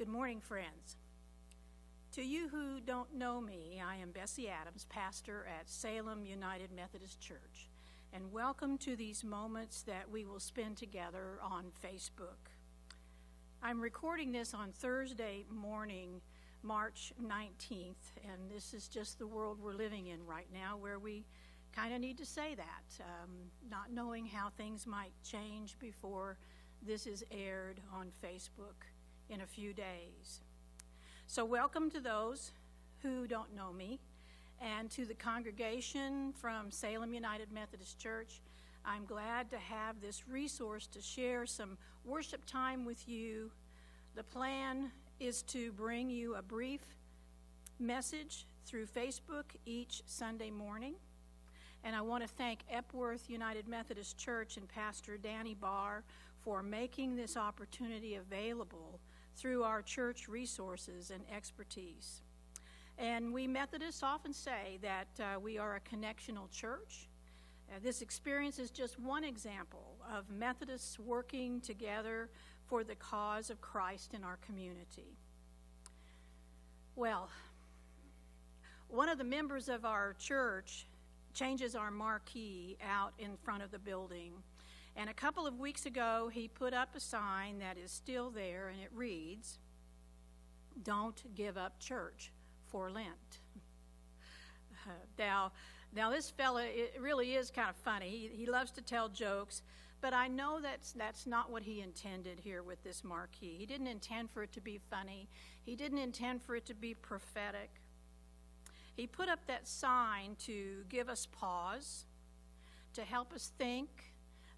Good morning, friends. To you who don't know me, I am Bessie Adams, pastor at Salem United Methodist Church, and welcome to these moments that we will spend together on Facebook. I'm recording this on Thursday morning, March 19th, and this is just the world we're living in right now, where we kind of need to say that, not knowing how things might change before this is aired on Facebook in a few days. So welcome to those who don't know me, and to the congregation from Salem United Methodist Church. I'm glad to have this resource to share some worship time with you. The plan is to bring you a brief message through Facebook each Sunday morning. And I want to thank Epworth United Methodist Church and Pastor Danny Barr for making this opportunity available through our church resources and expertise. And we Methodists often say that we are a connectional church. This experience is just one example of Methodists working together for the cause of Christ in our community. Well, one of the members of our church changes our marquee out in front of the building. And a couple of weeks ago, he put up a sign that is still there, and it reads, "Don't give up church for Lent." Now this fella, it really is kind of funny. He loves to tell jokes, but I know that's not what he intended here with this marquee. He didn't intend for it to be funny. He didn't intend for it to be prophetic. He put up that sign to give us pause, to help us think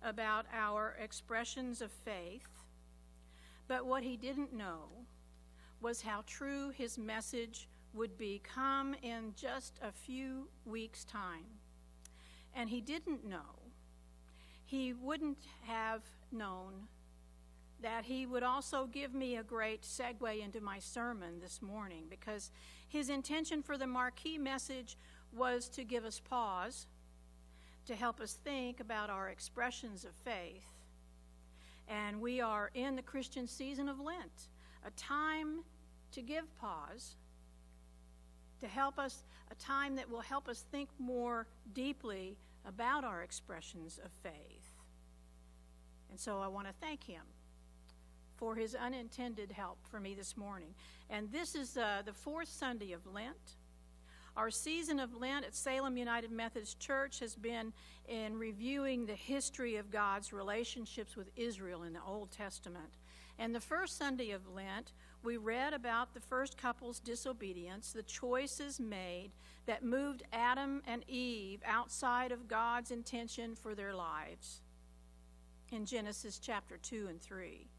about our expressions of faith. But what he didn't know was how true his message would become in just a few weeks' time. And he didn't know, he wouldn't have known that he would also give me a great segue into my sermon this morning, because his intention for the marquee message was to give us pause, to help us think about our expressions of faith. And we are in the Christian season of Lent, a time to give pause, to help us, a time that will help us think more deeply about our expressions of faith. And so I want to thank him for his unintended help for me this morning. And this is the fourth Sunday of Lent. Our season of Lent at Salem United Methodist Church has been in reviewing the history of God's relationships with Israel in the Old Testament. And the first Sunday of Lent, we read about the first couple's disobedience, the choices made that moved Adam and Eve outside of God's intention for their lives in Genesis chapter 2 and 3.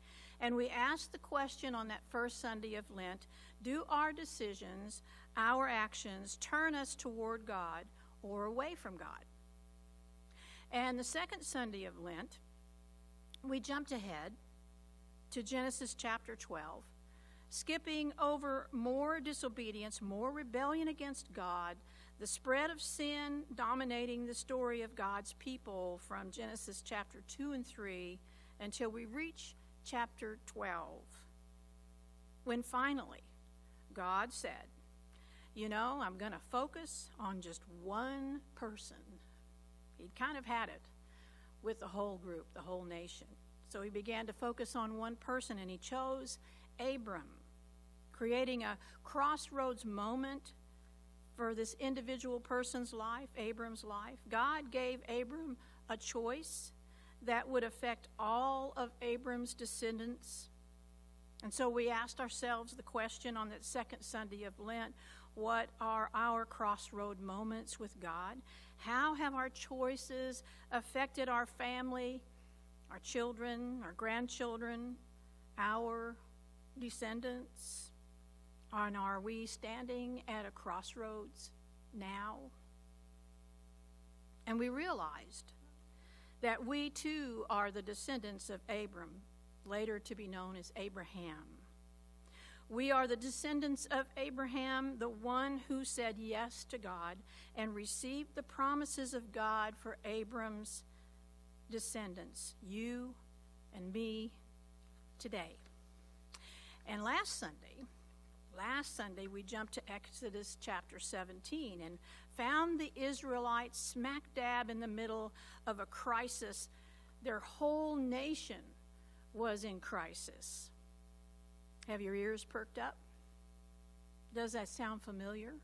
And we asked the question on that first Sunday of Lent, do our decisions, our actions, turn us toward God or away from God? And the second Sunday of Lent, we jumped ahead to Genesis chapter 12, skipping over more disobedience, more rebellion against God, the spread of sin dominating the story of God's people from Genesis chapter 2 and 3 until we reach chapter 12, when finally God said, I'm going to focus on just one person. He'd kind of had it with the whole group, the whole nation. So he began to focus on one person, and he chose Abram, creating a crossroads moment for this individual person's life, Abram's life. God gave Abram a choice that would affect all of Abram's descendants. And so we asked ourselves the question on that second Sunday of Lent, what are our crossroad moments with God? How have our choices affected our family, our children, our grandchildren, our descendants? And are we standing at a crossroads now? And we realized that we too are the descendants of Abram, later to be known as Abraham. We are the descendants of Abraham, the one who said yes to God and received the promises of God for Abram's descendants, you and me today. And last Sunday we jumped to Exodus chapter 17 and found the Israelites smack dab in the middle of a crisis. Their whole nation was in crisis. Have your ears perked up? Does that sound familiar?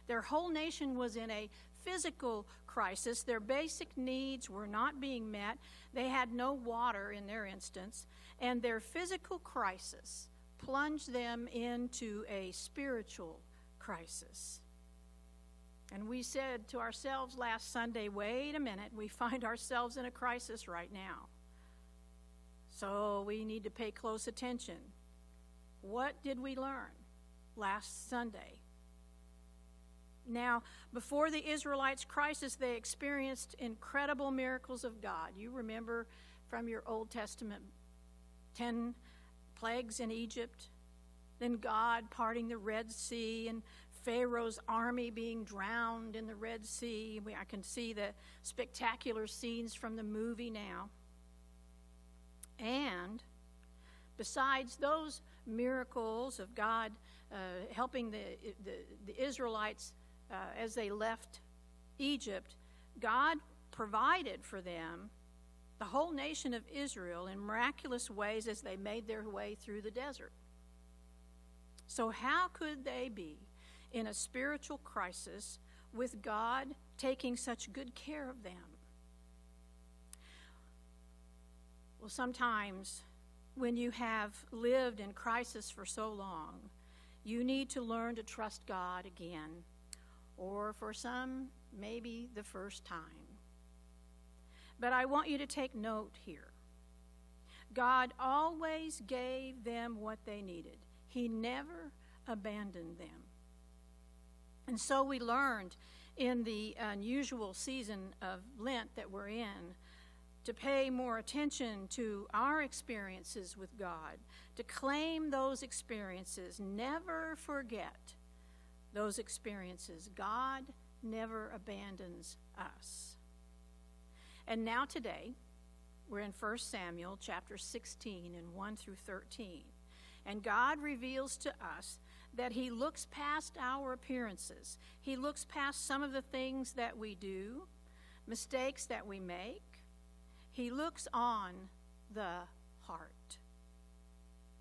Their whole nation was in a physical crisis. Their basic needs were not being met. They had no water in their instance. And their physical crisis plunged them into a spiritual crisis. And we said to ourselves last Sunday, wait a minute, we find ourselves in a crisis right now. So we need to pay close attention. What did we learn last Sunday? Now, before the Israelites' crisis, they experienced incredible miracles of God. You remember from your Old Testament 10 plagues in Egypt, then God parting the Red Sea and Pharaoh's army being drowned in the Red Sea. I can see the spectacular scenes from the movie now. And besides those miracles of God helping the Israelites as they left Egypt, God provided for them, the whole nation of Israel, in miraculous ways as they made their way through the desert. So how could they be in a spiritual crisis with God taking such good care of them? Well, sometimes when you have lived in crisis for so long, you need to learn to trust God again, or for some, maybe the first time. But I want you to take note here. God always gave them what they needed. He never abandoned them. And so we learned in the unusual season of Lent that we're in to pay more attention to our experiences with God, to claim those experiences, never forget those experiences. God never abandons us. And now today, we're in 1 Samuel chapter 16 and 1 through 13. And God reveals to us that he looks past our appearances. He looks past some of the things that we do, mistakes that we make. He looks on the heart.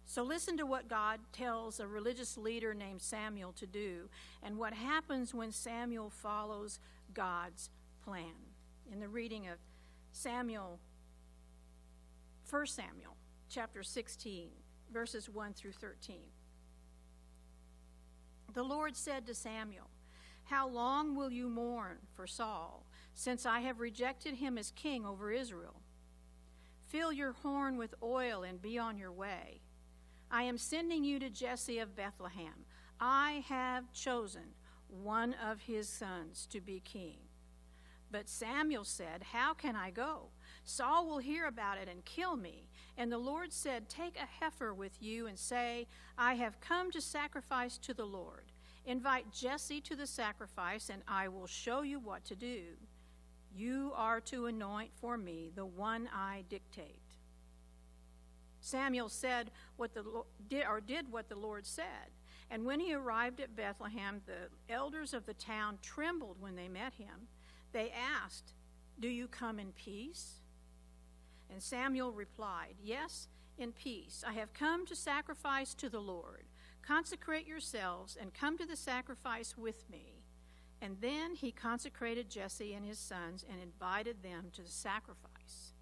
So listen to what God tells a religious leader named Samuel to do, and what happens when Samuel follows God's plan. In the reading of 1 Samuel chapter 16, verses 1 through 13. The Lord said to Samuel, "How long will you mourn for Saul, since I have rejected him as king over Israel? Fill your horn with oil and be on your way. I am sending you to Jesse of Bethlehem. I have chosen one of his sons to be king." But Samuel said, "How can I go? Saul will hear about it and kill me." And the Lord said, "Take a heifer with you and say, 'I have come to sacrifice to the Lord.' Invite Jesse to the sacrifice, and I will show you what to do. You are to anoint for me the one I dictate." Samuel said did what the Lord said. And when he arrived at Bethlehem, the elders of the town trembled when they met him. They asked, "Do you come in peace?" And Samuel replied, "Yes, in peace. I have come to sacrifice to the Lord. Consecrate yourselves and come to the sacrifice with me." And then he consecrated Jesse and his sons and invited them to the sacrifice.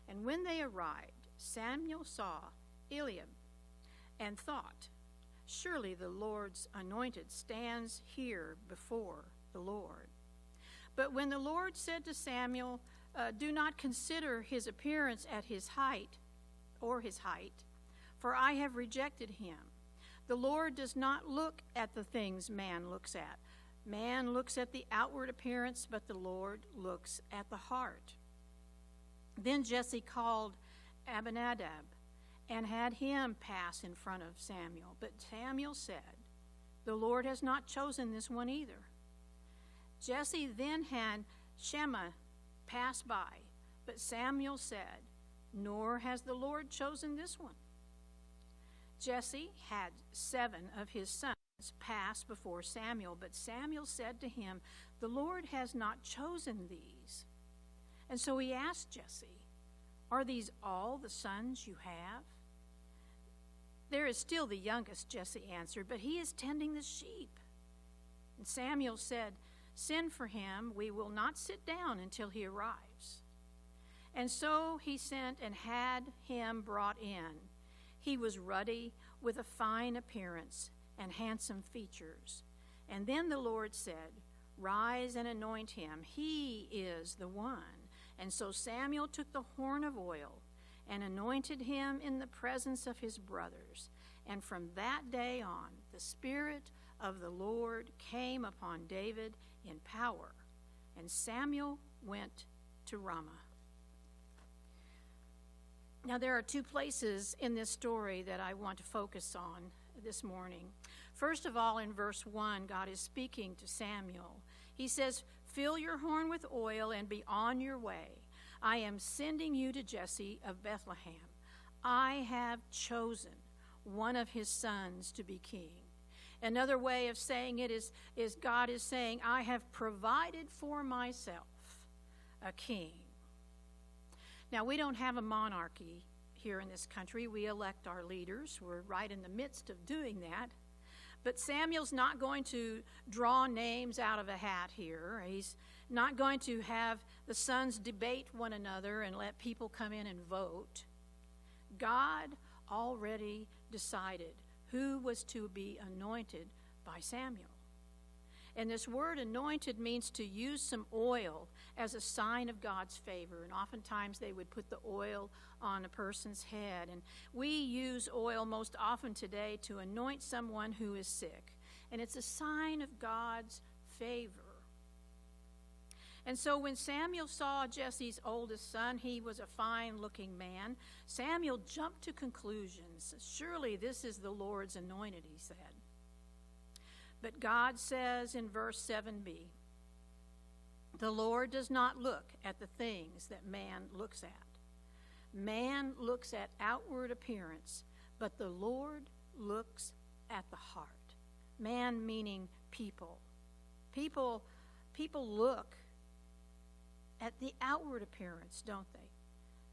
And when they arrived, Samuel saw Eliab and thought, "Surely the Lord's anointed stands here before the Lord." But when the Lord said to Samuel, "Do not consider his appearance at his height, for I have rejected him. The Lord does not look at the things man looks at. Man looks at the outward appearance, but the Lord looks at the heart." Then Jesse called Abinadab and had him pass in front of Samuel. But Samuel said, "The Lord has not chosen this one either." Jesse then had Shammah pass by, but Samuel said, "Nor has the Lord chosen this one." Jesse had 7 of his sons pass before Samuel, but Samuel said to him, "The Lord has not chosen these." And so he asked Jesse, "Are these all the sons you have?" "There is still the youngest," Jesse answered, "but he is tending the sheep." And Samuel said, "Send for him. We will not sit down until he arrives." And so he sent and had him brought in. He was ruddy, with a fine appearance and handsome features. And then the Lord said, "Rise and anoint him. He is the one." And so Samuel took the horn of oil and anointed him in the presence of his brothers. And from that day on, the Spirit of the Lord came upon David in power. And Samuel went to Ramah. Now, there are 2 places in this story that I want to focus on this morning. First of all, in verse 1, God is speaking to Samuel. He says, "Fill your horn with oil and be on your way. I am sending you to Jesse of Bethlehem. I have chosen one of his sons to be king." Another way of saying it is God is saying, "I have provided for myself a king." Now, we don't have a monarchy here in this country. We elect our leaders. We're right in the midst of doing that. But Samuel's not going to draw names out of a hat here. He's not going to have the sons debate one another and let people come in and vote. God already decided who was to be anointed by Samuel. And this word anointed means to use some oil as a sign of God's favor. And oftentimes they would put the oil on a person's head. And we use oil most often today to anoint someone who is sick. And it's a sign of God's favor. And so when Samuel saw Jesse's oldest son, he was a fine-looking man, Samuel jumped to conclusions. "Surely this is the Lord's anointed," he said. But God says in verse 7b, "The Lord does not look at the things that man looks at. Man looks at outward appearance, but the Lord looks at the heart." Man meaning people. People look at the outward appearance, don't they?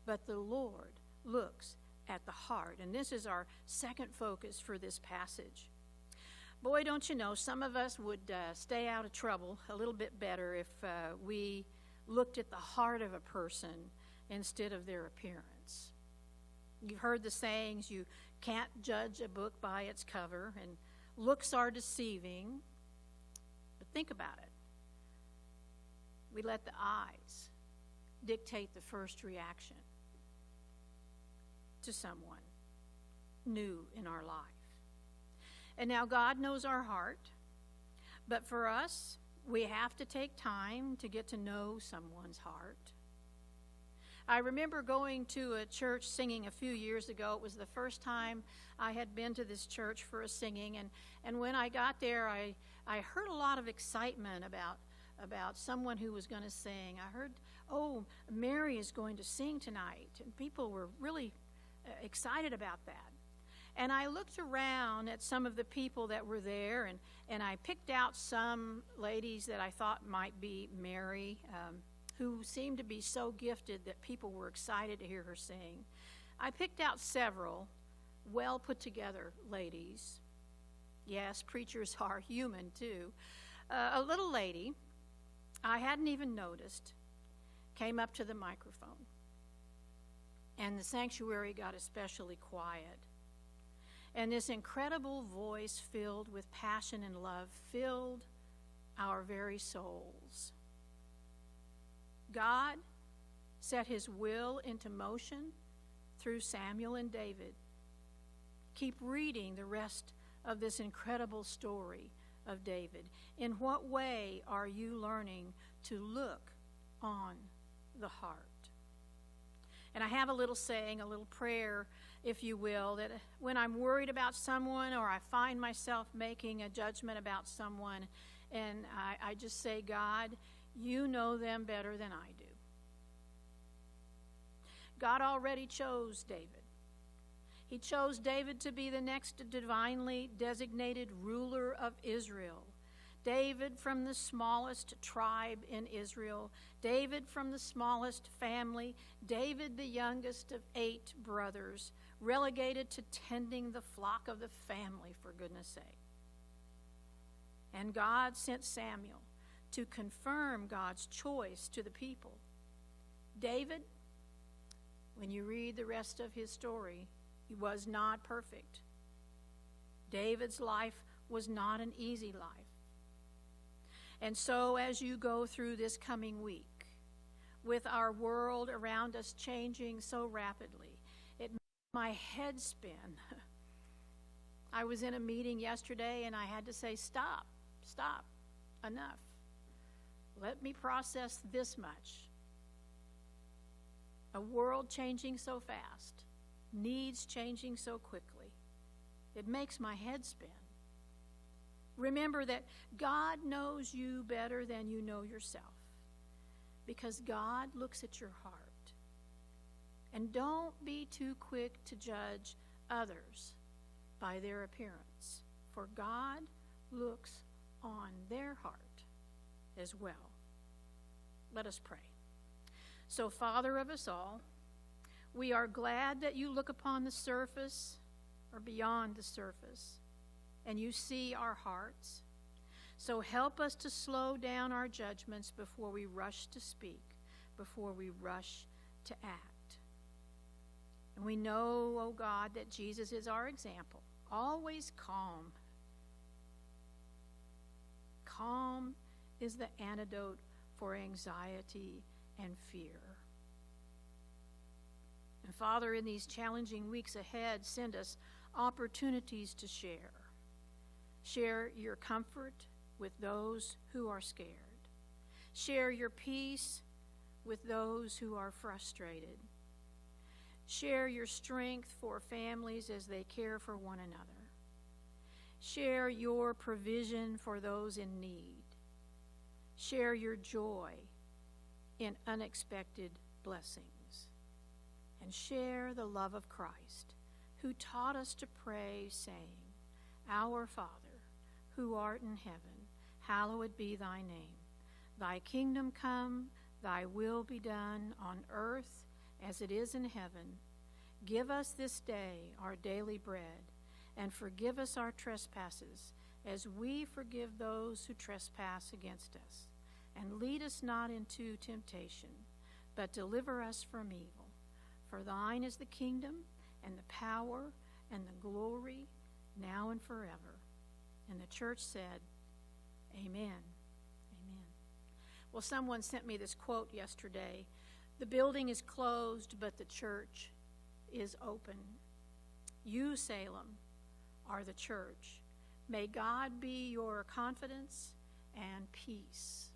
But the Lord looks at the heart. And this is our second focus for this passage. Boy, don't you know, some of us would stay out of trouble a little bit better if we looked at the heart of a person instead of their appearance. You've heard the sayings, you can't judge a book by its cover, and looks are deceiving. But think about it. We let the eyes dictate the first reaction to someone new in our life. And now God knows our heart, but for us, we have to take time to get to know someone's heart. I remember going to a church singing a few years ago. It was the first time I had been to this church for a singing, and when I got there, I heard a lot of excitement about someone who was going to sing. I heard, "Oh, Mary is going to sing tonight," and people were really excited about that. And I looked around at some of the people that were there, and I picked out some ladies that I thought might be Mary, who seemed to be so gifted that people were excited to hear her sing. I picked out several well put together ladies. Yes, preachers are human too. A little lady I hadn't even noticed came up to the microphone, and the sanctuary got especially quiet. And this incredible voice filled with passion and love filled our very souls. God set his will into motion through Samuel and David. Keep reading the rest of this incredible story of David. In what way are you learning to look on the heart? And I have a little saying, a little prayer, if you will, that when I'm worried about someone or I find myself making a judgment about someone, and I just say, "God, you know them better than I do." God already chose David. He chose David to be the next divinely designated ruler of Israel. David from the smallest tribe in Israel, David from the smallest family, David the youngest of 8 brothers, relegated to tending the flock of the family, for goodness sake. And God sent Samuel to confirm God's choice to the people. David, when you read the rest of his story, he was not perfect. David's life was not an easy life. And so as you go through this coming week, with our world around us changing so rapidly, it made my head spin. I was in a meeting yesterday and I had to say, stop, enough. Let me process this much. A world changing so fast, needs changing so quickly. It makes my head spin. Remember that God knows you better than you know yourself, because God looks at your heart. And don't be too quick to judge others by their appearance, for God looks on their heart as well. Let us pray. So, Father of us all, we are glad that you look upon the surface or beyond the surface, and you see our hearts. So help us to slow down our judgments before we rush to speak, before we rush to act. And we know, oh God, that Jesus is our example, always calm. Calm is the antidote for anxiety and fear. And Father, in these challenging weeks ahead, send us opportunities to share. Share your comfort with those who are scared. Share your peace with those who are frustrated. Share your strength for families as they care for one another. Share your provision for those in need. Share your joy in unexpected blessings. And share the love of Christ, who taught us to pray, saying, Our Father, who art in heaven, hallowed be thy name. Thy kingdom come, thy will be done on earth as it is in heaven. Give us this day our daily bread, and forgive us our trespasses, as we forgive those who trespass against us. And lead us not into temptation, but deliver us from evil. For thine is the kingdom, and the power, and the glory, now and forever. And the church said, Amen. Amen. Well, someone sent me this quote yesterday. The building is closed, but the church is open. You, Salem, are the church. May God be your confidence and peace.